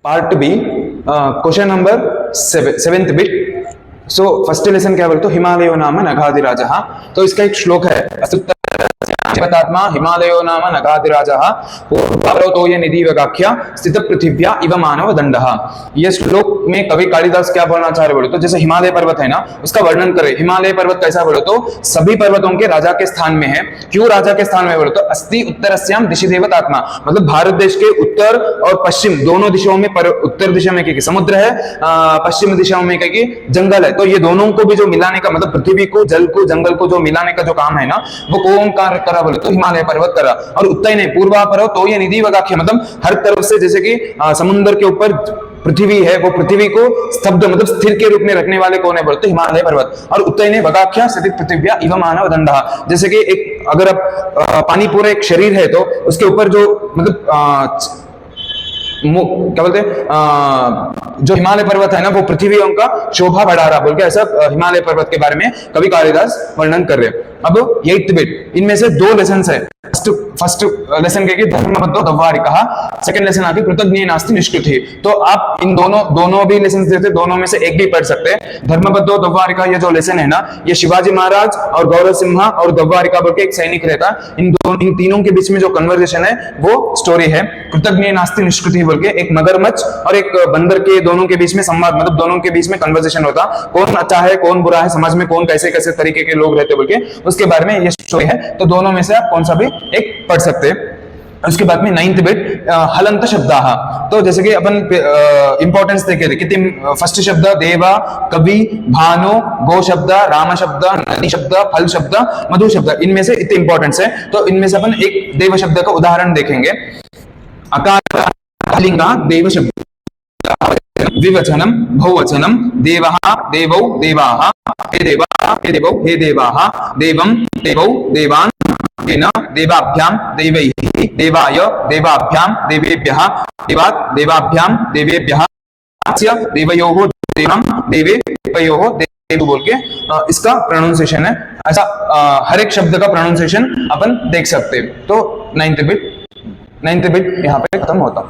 Part B, question number 7th bit. So first lesson क्या बोलते तो हिमालयो नाम नगाधिराजः। तो इसका एक श्लोक है, अस्तुत्तरात्मा हिमालयो नाम नगाधिराजः पूर्वतो ये निधि वगाख्या स्थित पृथिव्या इव मानव दंडः। ये श्लोक में कवि कालिदास क्या बोलना चाह रहे बोले तो जैसे हिमालय पर्वत है ना, उसका वर्णन करे। हिमालय पर्वत कैसा बोले तो सभी पर्वतों के राजा के स्थान में है। क्यों राजा के स्थान में बोले तो अस्ति उत्तरस्याम दिशि देवतात्मा, मतलब भारत देश के उत्तर और पश्चिम दोनों दिशाओं में, उत्तर दिशा में क्या समुद्र है, पश्चिम दिशाओं में क्या जंगल है। तो ये दोनों को भी जो मिलाने का, मतलब पृथ्वी को, जल को, जंगल को जो मिलाने का जो काम है ना, वो कौन करा बोले तो हिमालय पर्वत करा। और उतना ही नहीं, पूर्वा पर्वत तो ये निधि वगाख्या, मतलब हर तरफ से जैसे कि समुद्र के ऊपर पृथ्वी है, वो पृथ्वी को स्तब्ध मतलब स्थिर के रूप में रखने वाले कौन है बोले तो हिमालय पर्वत। और उतना ही नहीं वगाख्या स्थित पृथिव्या इव मानव दंडः, जैसे कि एक अगर आप पानी पूरा एक शरीर है तो उसके ऊपर जो मतलब क्या बोलते जो हिमालय पर्वत है ना, वो पृथ्वियों का शोभा बढ़ा रहा बोल के ऐसा हिमालय पर्वत के बारे में कवि कालिदास वर्णन कर रहे हैं। अब 8th बिट, इनमें से 2 लेसन है। फर्स्ट लेसन के धर्मबद्धो दव्वारिकः, सेकंड लेसन आके कृतज्ञ नास्ति निष्कृति। तो आप इन दोनों भी लेसन देते, दोनों में से एक भी पढ़ सकते हैं। धर्मबद्धो दव्वारिका ये जो लेसन है ना, ये शिवाजी महाराज और गौरव सिंह और दव्वारिका बोल के एक सैनिक रहता, इन तीनों के बीच में जो कन्वर्सेशन है वो स्टोरी है। कृतज्ञ नास्ति निष्कृति बोल के एक मगरमच्छ और एक बंदर के दोनों के बीच में संवाद, मतलब दोनों के बीच में कन्वर्सेशन होता, कौन अच्छा है कौन बुरा है, समाज में कौन कैसे कैसे तरीके के लोग रहते बोल के, उसके बारे में ये स्टोरी है। तो दोनों में से आप कौन सा भी एक पढ़ सकते हैं। उसके बाद में 9th बिट, हलंत शब्दाः। तो जैसे कि अपन इंपॉर्टेंस देखे थे कितने, फर्स्ट शब्द देवा, कवि, भानु, गो शब्द, राम शब्द, नदी शब्द, फल शब्द, मधु शब्द, इनमें से इतने इंपॉर्टेंस है। तो इनमें से अपन एक देव शब्द का उदाहरण देखेंगे। अकार लिंगा देव शब्द, विवचनम बहुवचनम, देवः देवौ देवाः, हे देवा हे देवौ हे देवाः, देवं देवौ देवान्, तेन देवाभ्यां देवैः, देवाय देवाभ्यां देवेभ्यः, देवात् देवाभ्यां देवेभ्यः, अस्य देवयोः देवं देवेभ्योः देव बोल के इसका प्रोनाउंसिएशन है। ऐसा हर एक शब्द का प्रोनाउंसिएशन अपन देख सकते हैं। तो 9th बिट यहाँ पे खत्म होता।